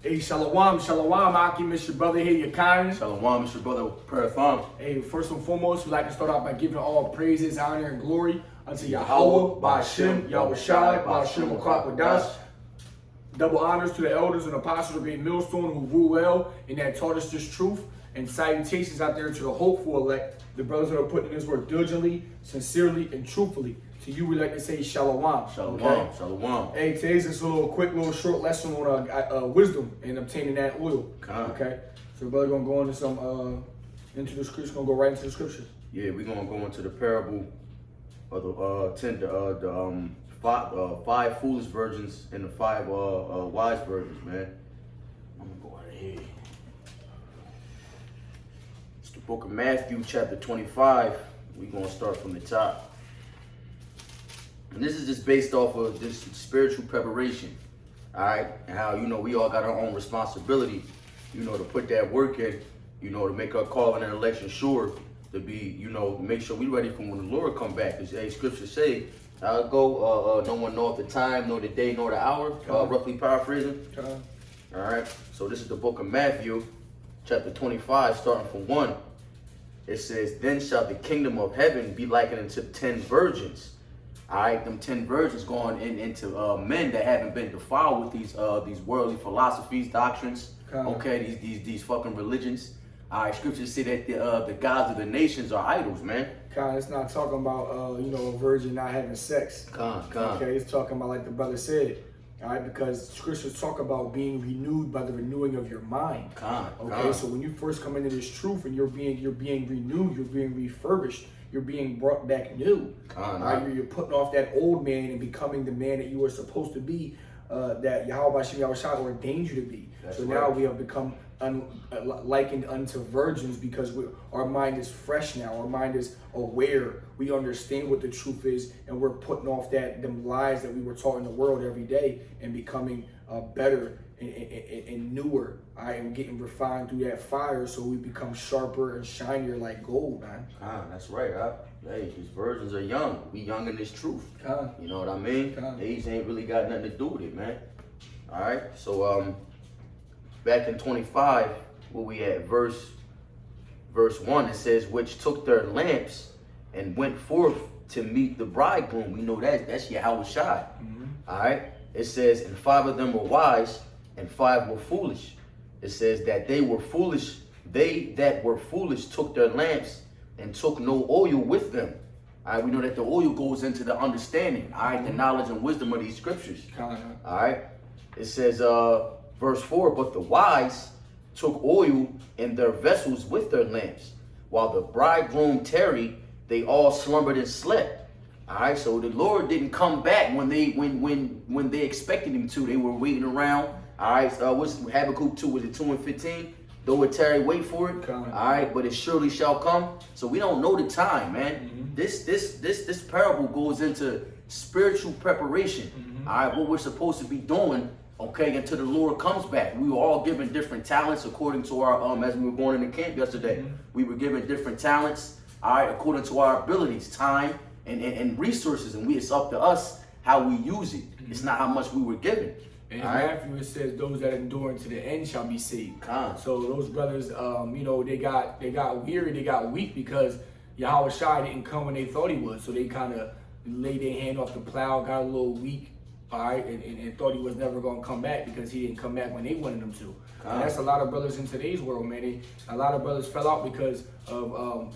Hey, shalom, shalom, Akim, it's your brother here, your kind. Shalom, it's your brother Parathon. Hey, first and foremost, we'd like to start off by giving all praises, honor, and glory unto Yahweh, Ba'ashem, Yahushai, Ba'ashem, Kwakwadas. Double honors to the elders and apostles of Great Millstone who rule well and that taught us this truth. And salutations out there to the hopeful elect, the brothers that are putting in this work diligently, sincerely, and truthfully. To you, we like to say shalom. Shalom, okay? shalom. Hey, today's just a little short lesson on wisdom and obtaining that oil. Okay, so brother gonna go into some into the scriptures. Gonna go right into the scriptures. Yeah, we're gonna go into the parable of the five foolish virgins and the five wise virgins, man. I'm gonna go right here. It's the book of Matthew, chapter 25. We're gonna start from the top. And this is just based off of this spiritual preparation, all right? And how, we all got our own responsibility, to put that work in, to make our calling and election sure, to be, make sure we ready for when the Lord come back. As scriptures say, I'll go, no one knoweth the time, nor the day, nor the hour, roughly paraphrasing. All right, so this is the book of Matthew, chapter 25, starting from 1. It says, then shall the kingdom of heaven be likened unto 10 virgins. All right, them 10 virgins going into men that haven't been defiled with these worldly philosophies, doctrines. Okay, these fucking religions. All right, scriptures say that the gods of the nations are idols, man. It's not talking about a virgin not having sex. Okay, it's talking about like the brother said. All right, because scriptures talk about being renewed by the renewing of your mind. Okay, so when you first come into this truth and you're being renewed, you're being refurbished. You're being brought back new. Right? You're putting off that old man and becoming the man that you were supposed to be, that Yahweh Yahushua ordained you to be. That's so right. now we have become likened unto virgins because our mind is fresh now. Our mind is aware. We understand what the truth is, and we're putting off them lies that we were taught in the world every day and becoming better and newer. I am getting refined through that fire, so we become sharper and shinier like gold, man. That's right. Hey, these virgins are young. We young in this truth. You know what I mean? Age ain't really got nothing to do with it, man. All right. So back in 25, where we at verse 1, it says, which took their lamps and went forth to meet the bridegroom. We know that's Yahushai. All right. It says, and 5 of them were wise, and 5 were foolish. It says that they were foolish. They that were foolish took their lamps and took no oil with them. All right, we know that the oil goes into the understanding, all right, the knowledge and wisdom of these scriptures. All right. It says, verse 4, but the wise took oil in their vessels with their lamps. While the bridegroom tarried, they all slumbered and slept. All right, so the Lord didn't come back when they expected him to. They were waiting around. All right, what's Habakkuk 2? Was it 2 and 15? Though it tarry, wait for it. All right, but it surely shall come. So we don't know the time, man. This parable goes into spiritual preparation. All right, what we're supposed to be doing. Okay, until the Lord comes back. We were all given different talents according to our as we were going in the camp yesterday. We were given different talents. All right, according to our abilities, time. And resources, and it's up to us how we use it. It's not how much we were given. And in Matthew it says, "Those that endure to the end shall be saved." So those brothers, they got weary, they got weak because Yahweh Shai didn't come when they thought he would. So they kind of laid their hand off the plow, got a little weak, all right, and thought he was never going to come back because he didn't come back when they wanted him to. And that's a lot of brothers in today's world, man. A lot of brothers fell out because of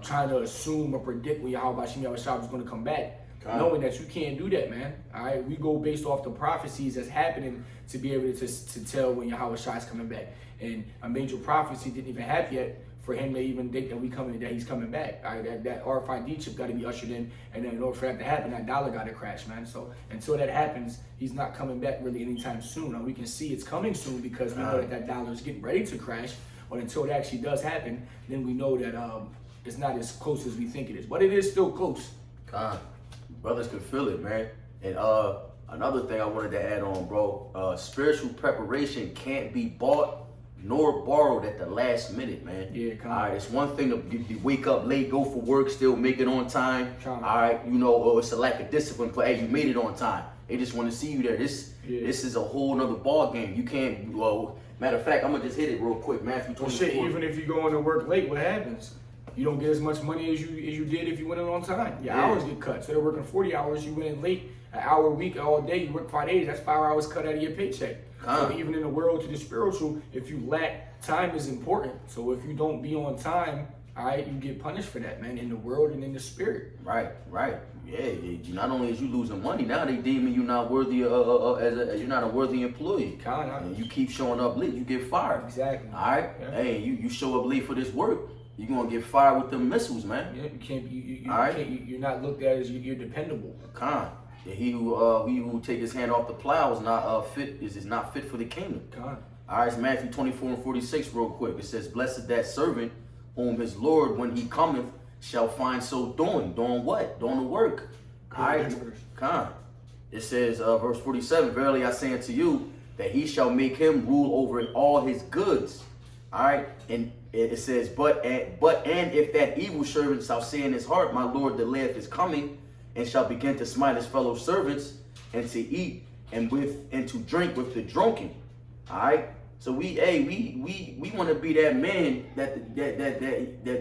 trying to assume or predict when Yahweh Yahushua was going to come back, knowing that you can't do that, man. All right, we go based off the prophecies that's happening to be able to tell when Yahweh is coming back. And a major prophecy didn't even happen yet for him to even think that he's coming back. All right, that RFID chip got to be ushered in, and then in order for that to happen, that dollar got to crash, man. So until that happens, he's not coming back really anytime soon. And we can see it's coming soon because we know that dollar is getting ready to crash. But until it actually does happen, then we know that it's not as close as we think it is, but it is still close. Brothers can feel it, man. And another thing I wanted to add on, bro, spiritual preparation can't be bought nor borrowed at the last minute, man. All right, it's one thing to wake up late, go for work, still make it on time. All right, it's a lack of discipline, but hey, you made it on time. They just want to see you there. This is a whole nother ball game. You can't. Well, matter of fact, I'm gonna just hit it real quick. Matthew 24. Well, shit, even if you go into work late, what happens? You don't get as much money as you did if you went in on time. Your hours get cut. Instead of working 40 hours, you went in late, an hour a week, all day. You work 5 days. That's 5 hours cut out of your paycheck. So even in the world to the spiritual, if you lack, time is important. So if you don't be on time, all right, you get punished for that, man, in the world and in the spirit. Right. Yeah, not only is you losing money, now they deeming you not worthy as you're not a worthy employee. And you keep showing up late, you get fired. Exactly. All right. Yeah. Hey, you show up late for this work, you're gonna get fired with them missiles, man. Yeah, you can't. You're not looked at as you're dependable. He who take his hand off the plow is not fit for the kingdom. All right, it's Matthew 24:46 real quick. It says, "Blessed that servant whom his Lord, when he cometh, shall find so doing." Doing what? Doing the work. All right. It says, verse 47, "Verily I say unto you, that he shall make him rule over all his goods." All right. And it says, but if that evil servant shall say in his heart, My Lord delayeth his coming, and shall begin to smite his fellow servants, and to eat and to drink with the drunken. All right. So we want to be that man that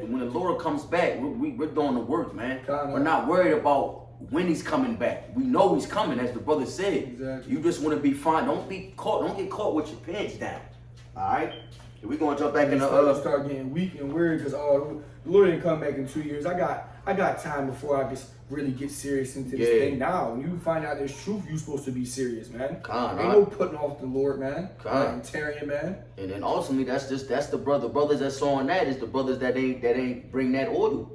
when the Lord comes back, we're doing the work, man. We're not worried about when he's coming back. We know he's coming, as the brother said. Exactly. You just want to be fine. Don't get caught with your pants down. All right. We're gonna jump back in the start getting weak and weird because the Lord didn't come back in 2 years. I got time before I just really get serious into this thing now. When you find out there's truth, you're supposed to be serious, man. Ain't no putting off the Lord, man. And tearing, man. And then ultimately, that's the brothers that saw on that is the brothers that ain't bring that order.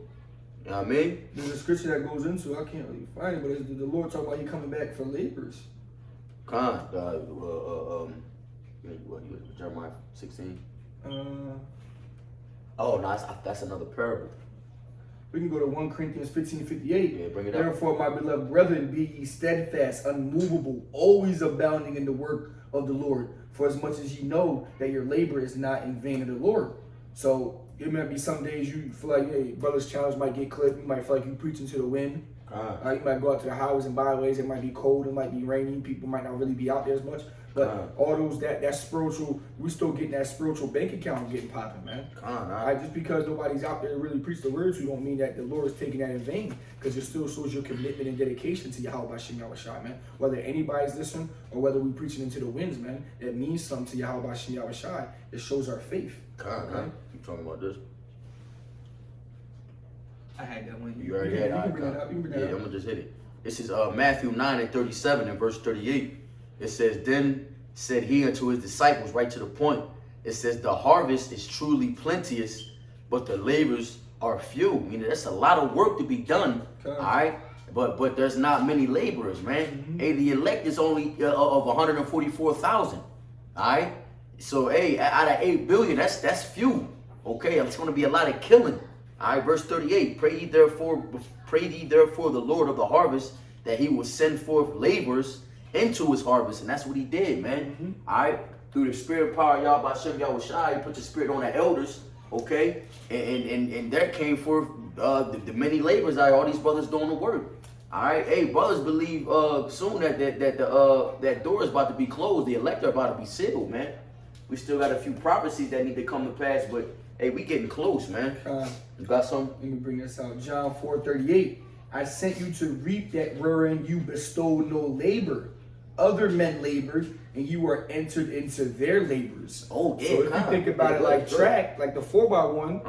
You know what I mean? There's a scripture that goes into, I can't really find it, but it's the Lord talking about he coming back for laborers. Jeremiah 16. No, that's another parable. We can go to 1 Corinthians 15:58. Yeah, bring it up. "Therefore, my beloved brethren, be ye steadfast, unmovable, always abounding in the work of the Lord. For as much as ye know that your labor is not in vain of the Lord." So it might be some days you feel like, hey, brother's challenge might get clipped. You might feel like you preaching to the wind. You might go out to the highways and byways. It might be cold. It might be rainy. People might not really be out there as much. But all those that spiritual, we still getting that spiritual bank account getting popping, man. Just because nobody's out there to really preach the word to you don't mean that the Lord is taking that in vain. Because it still shows your commitment and dedication to Yahweh Shem Yahushai, man. Whether anybody's listening or whether we preaching into the winds, man, it means something to Yahweh Shem Yahushai. It shows our faith. You talking about this? I had that one. You already had it. I'm gonna just hit it. This is Matthew 9:37 and verse 38. It says, "Then said he unto his disciples," right to the point. It says, "The harvest is truly plenteous, but the laborers are few." Meaning there's a lot of work to be done. All right. But there's not many laborers, man. Hey, the elect is only of 144,000. All right. So hey, out of 8 billion, that's few. Okay, it's going to be a lot of killing. All right, verse 38, pray ye therefore the Lord of the harvest, that he will send forth laborers into his harvest. And that's what he did, man. All right, through the spirit power of Yahweh Shem Yahushai, he put the spirit on the elders, okay? And there came forth the many laborers, all these brothers doing the work. All right, hey, brothers believe soon that door is about to be closed. The elect are about to be sealed, man. We still got a few prophecies that need to come to pass, but hey, we getting close, man. You got something? Let me bring this out. John 4:38. "I sent you to reap that wherein you bestowed no labor. Other men labored, and you were entered into their labors." Oh, yeah. So if you think about it like track, like the 4x1,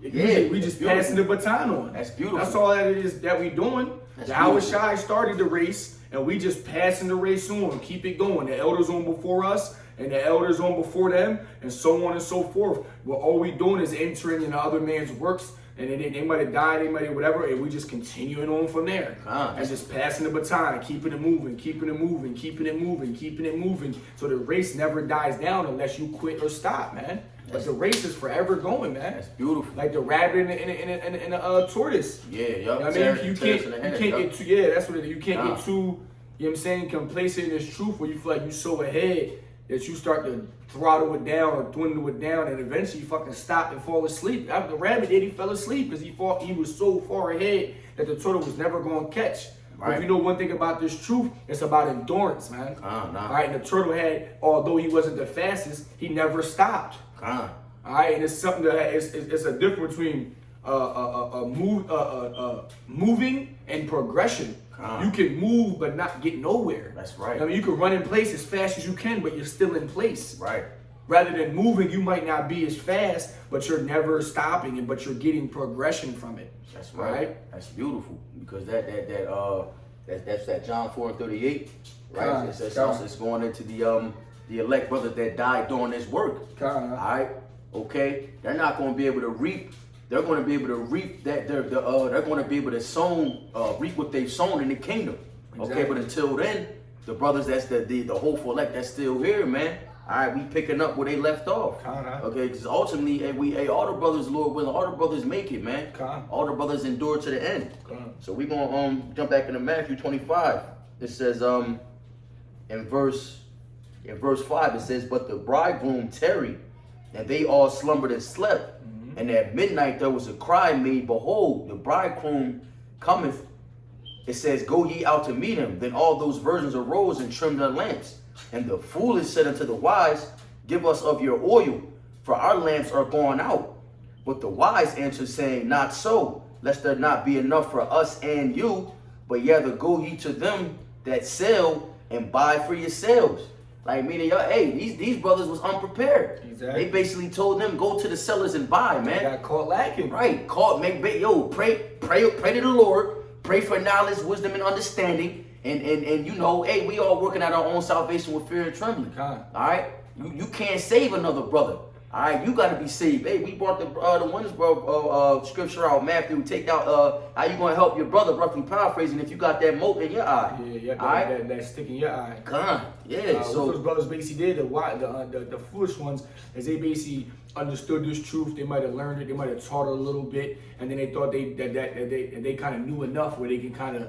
we just passing the baton on. That's beautiful. That's all that it is that we doing. Yahweh Shai started the race, and we just passing the race on. Keep it going. The elders on before us, and the elders on before them, and so on and so forth. Well, all we doing is entering into other man's works, and they might have died, they might have whatever, and we just continuing on from there. And just passing the baton, keeping it moving, keeping it moving, keeping it moving, keeping it moving. So the race never dies down unless you quit or stop, man. But the race is forever going, man. That's beautiful. Like the rabbit and a tortoise. Yeah, yup. You know what I mean? You can't get too, that's what it is. You can't get too, you know what I'm saying, complacent in this truth where you feel like you so ahead that you start to throttle it down or dwindle it down, and eventually you fucking stop and fall asleep. The rabbit did, he fell asleep because he was so far ahead that the turtle was never going to catch. But if you know one thing about this truth, it's about endurance, man. All right, and the turtle head, although he wasn't the fastest, he never stopped. All right, and it's something that it's a difference between moving and progression. You can move but not get nowhere. That's right. I mean, you can run in place as fast as you can, but you're still in place. Right. Rather than moving, you might not be as fast, but you're never stopping, but you're getting progression from it. That's right. That's beautiful, because that's that John 4:38, right? It's going into the elect brothers that died doing this work. All right. Okay. They're not going to be able to reap. They're going to be able to reap that. They're going to be able to reap what they've sown in the kingdom. Exactly. Okay. But until then, the brothers that's the hopeful elect that's still here, man. All right, we picking up where they left off. Okay, because ultimately, all the brothers, Lord willing, all the brothers make it, man. All the brothers endure to the end. So we're gonna jump back into Matthew 25. It says in verse 5, it says, "But the bridegroom tarried, and they all slumbered and slept. And at midnight there was a cry made, Behold, the bridegroom cometh. It says, Go ye out to meet him. Then all those virgins arose and trimmed their lamps. And the foolish said unto the wise, Give us of your oil, for our lamps are gone out. But the wise answered, saying, Not so, lest there not be enough for us and you, but rather go ye to them that sell and buy for yourselves." Like, meaning, these brothers was unprepared. Exactly. They basically told them, go to the sellers and buy, man. They got caught lacking. Right. Pray to the Lord. Pray for knowledge, wisdom, and understanding. And we all working out our own salvation with fear and trembling. All right? You can't save another brother. All right? You got to be saved. Hey, we brought the one scripture out, Matthew. Take out how you going to help your brother, roughly paraphrasing, if you got that mote in your eye. Yeah, that stick in your eye. So what those brothers basically did, the foolish ones, is they basically understood this truth. They might have learned it. They might have taught it a little bit, and then they thought they kind of knew enough where they can kind of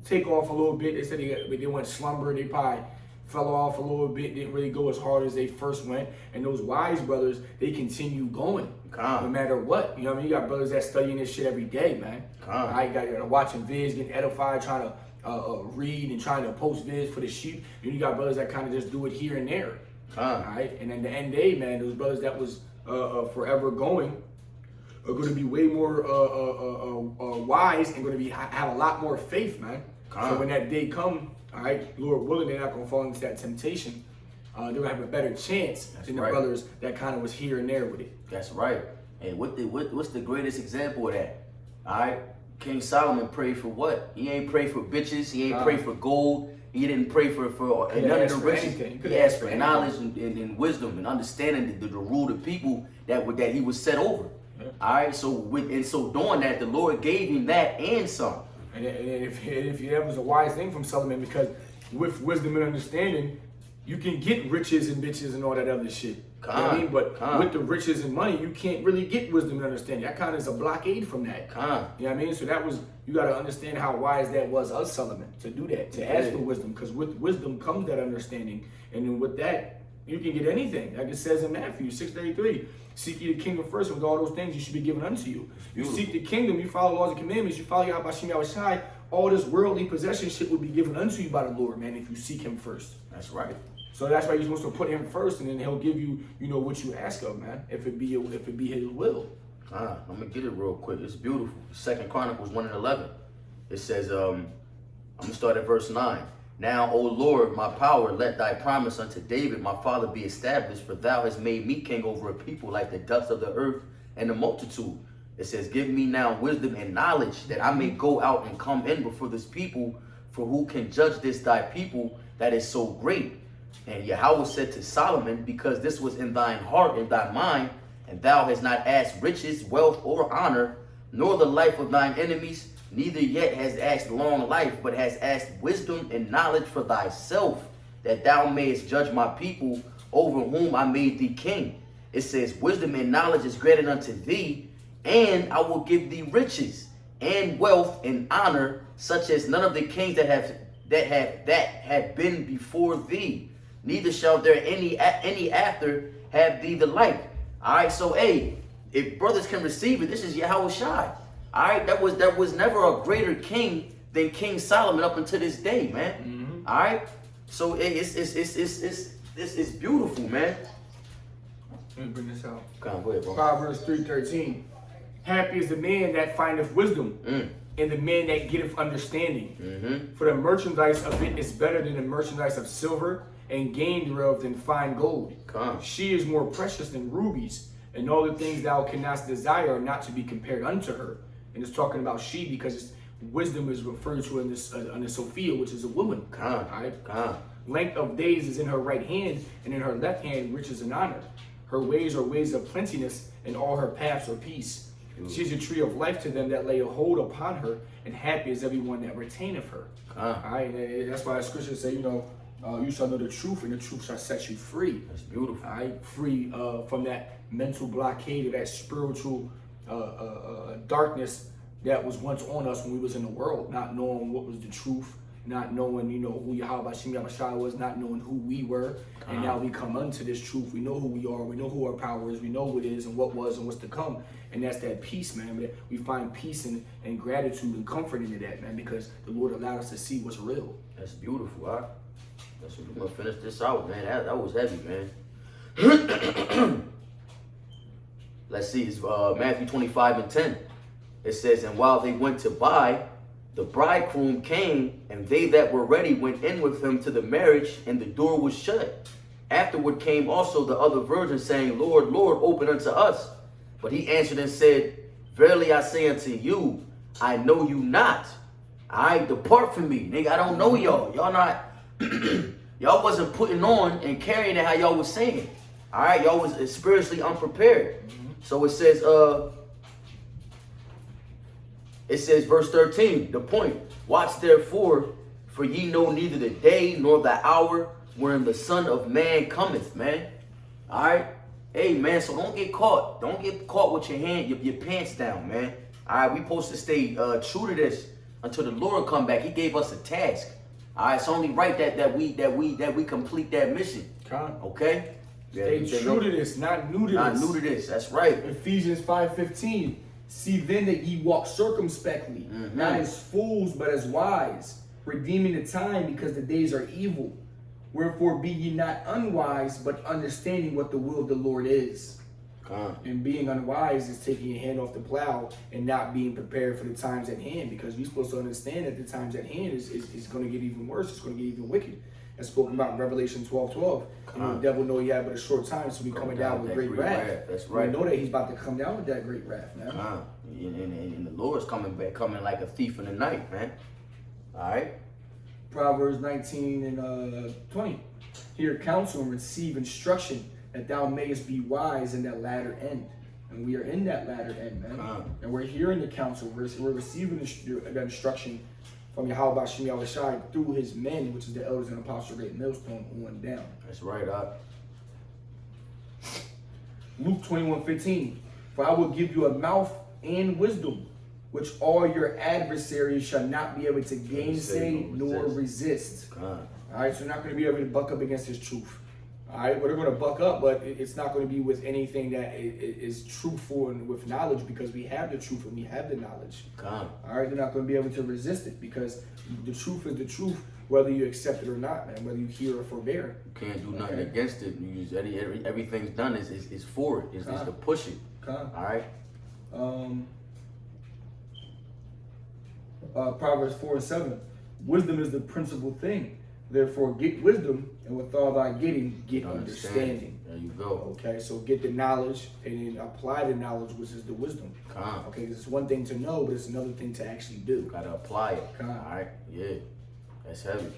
take off a little bit. They said they went slumber. They probably fell off a little bit, didn't really go as hard as they first went. And those wise brothers, they continue going no matter what. You know what I mean? You got brothers that studying this shit every day, man. I got watching vids, getting edified, trying to read and trying to post vids for the sheep. And you got brothers that kind of just do it here and there. All right? And at the end of the day, man, those brothers that was forever going are going to be way more wise and going to have a lot more faith, man. So when that day come, all right, Lord willing, they're not going to fall into that temptation. They're going to have a better chance than the brothers that kind of was here and there with it. That's right. And what's the greatest example of that? All right, King Solomon prayed for what? He ain't prayed for bitches. He ain't prayed for gold. He didn't pray for none of the riches. He asked for knowledge and wisdom and understanding to rule the people that he was set over. Yeah. All right, so doing that, the Lord gave him that and some. And if that was a wise thing from Solomon, because with wisdom and understanding, you can get riches and bitches and all that other shit. You know what I mean? But with the riches and money, you can't really get wisdom and understanding. That kind of is a blockade from that. You know what I mean? So you got to understand how wise that was of Solomon to do that, to ask for wisdom, because with wisdom comes that understanding. And then with that, you can get anything. Like it says in Matthew 6:33, seek ye the kingdom first, and with all those things you should be given unto you. You seek the kingdom, you follow laws and commandments, you follow Yahweh Bashim Yahushai, all this worldly possession shit will be given unto you by the Lord, man, if you seek him first. That's right. So that's why you're supposed to put him first, and then he'll give you, what you ask of, man, if it be his will. I'm gonna get it real quick. It's beautiful. 2 Chronicles 1:11. It says, I'm gonna start at verse 9. Now, O Lord, my power, let thy promise unto David, my father, be established, for thou hast made me king over a people like the dust of the earth and the multitude. It says, give me now wisdom and knowledge, that I may go out and come in before this people, for who can judge this thy people that is so great? And Yahweh said to Solomon, because this was in thine heart and thy mind, and thou hast not asked riches, wealth, or honor, nor the life of thine enemies, neither yet has asked long life, but has asked wisdom and knowledge for thyself, that thou mayest judge my people, over whom I made thee king. It says, wisdom and knowledge is granted unto thee, and I will give thee riches and wealth and honor, such as none of the kings that have been before thee. Neither shall there any after have thee the like. All right, so if brothers can receive it, this is Yahweh Shai. All right, there was never a greater king than King Solomon up until this day, man. Mm-hmm. All right, so it's beautiful, man. Let me bring this out. Come on, go ahead, bro. Proverbs 3:13. Happy is the man that findeth wisdom, and the man that getteth understanding. Mm-hmm. For the merchandise of it is better than the merchandise of silver, and gain thereof than fine gold. She is more precious than rubies, and all the things thou canst desire are not to be compared unto her. And it's talking about she because wisdom is referred to in this Sophia, which is a woman. Right? Length of days is in her right hand, and in her left hand riches and honor. Her ways are ways of plenteousness, and all her paths are peace. She is a tree of life to them that lay a hold upon her, and happy is everyone that retaineth her. All right, and that's why the scriptures say, you shall know the truth, and the truth shall set you free. That's beautiful. All right, free from that mental blockade or that spiritual darkness that was once on us when we was in the world, not knowing what was the truth, not knowing, who Yahweh Shai was, not knowing who we were. And now we come unto this truth. We know who we are. We know who our power is. We know what is and what was and what's to come. And that's that peace, man. We find peace and gratitude and comfort into that, man, because the Lord allowed us to see what's real. That's beautiful, huh? That's what we're going to finish this out, man. That was heavy, man. Let's see. It's Matthew 25:10. It says, and while they went to buy, the bridegroom came, and they that were ready went in with him to the marriage, and the door was shut. Afterward came also the other virgins, saying, Lord, Lord, open unto us. But he answered and said, verily I say unto you, I know you not. I depart from me. Nigga, I don't know y'all. Y'all not, y'all wasn't putting on and carrying it how y'all was saying. All right, y'all was spiritually unprepared. So it says, verse 13, the point. Watch therefore, for ye know neither the day nor the hour wherein the Son of Man cometh, man. All right? Hey, man, so don't get caught. Don't get caught with your pants down, man. All right, we supposed to stay true to this until the Lord come back. He gave us a task. All right, it's only right that we complete that mission. Okay? Stay true to this, not new to this. Not new to this. That's right. Ephesians 5:15. See then that ye walk circumspectly, not as fools, but as wise, redeeming the time because the days are evil. Wherefore be ye not unwise, but understanding what the will of the Lord is. And being unwise is taking your hand off the plow and not being prepared for the times at hand, because we're supposed to understand that the times at hand is going to get even worse. It's going to get even wicked. As spoken about in Revelation 12:12. The devil know he had but a short time, so he's coming down with great wrath. That's right. We know that he's about to come down with that great wrath, man. And the Lord's coming like a thief in the night, man. All right. Proverbs 19:20. Hear counsel and receive instruction, that thou mayest be wise in that latter end. And we are in that latter end, man. And we're hearing the counsel. We're receiving the instruction from Yahweh Shai through his men, which is the elders and apostles, great millstone on down. That's right, Luke 21:15. For I will give you a mouth and wisdom, which all your adversaries shall not be able to gainsay nor resist. All right, so you're not going to be able to buck up against his truth. All right, well, they're going to buck up, but it's not going to be with anything that is truthful and with knowledge, because we have the truth and we have the knowledge. All right, they're not going to be able to resist it, because the truth is the truth, whether you accept it or not, man, whether you hear or forbear. You can't do nothing against it. Everything's done is for it, is to push it. All right. Proverbs 4:7. Wisdom is the principal thing. Therefore, get wisdom, and with all thy getting, get understanding. There you go. Okay, so get the knowledge and then apply the knowledge, which is the wisdom. Okay, because it's one thing to know, but it's another thing to actually do. Gotta apply it. All right, yeah, that's heavy.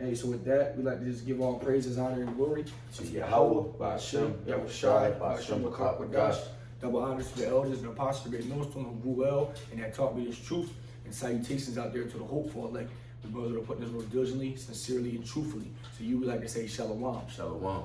Hey, so with that, we like to just give all praises, honor, and glory to Yahweh, Ba'ashem, Yahushai, Ba'ashem, B'Kawadash. Double honors to the elders and apostles, great millstone who grew well and that taught me this truth. And salutations out there to the hopeful elect. The brothers are putting this work diligently, sincerely, and truthfully. So you would like to say Shalom. Shalom.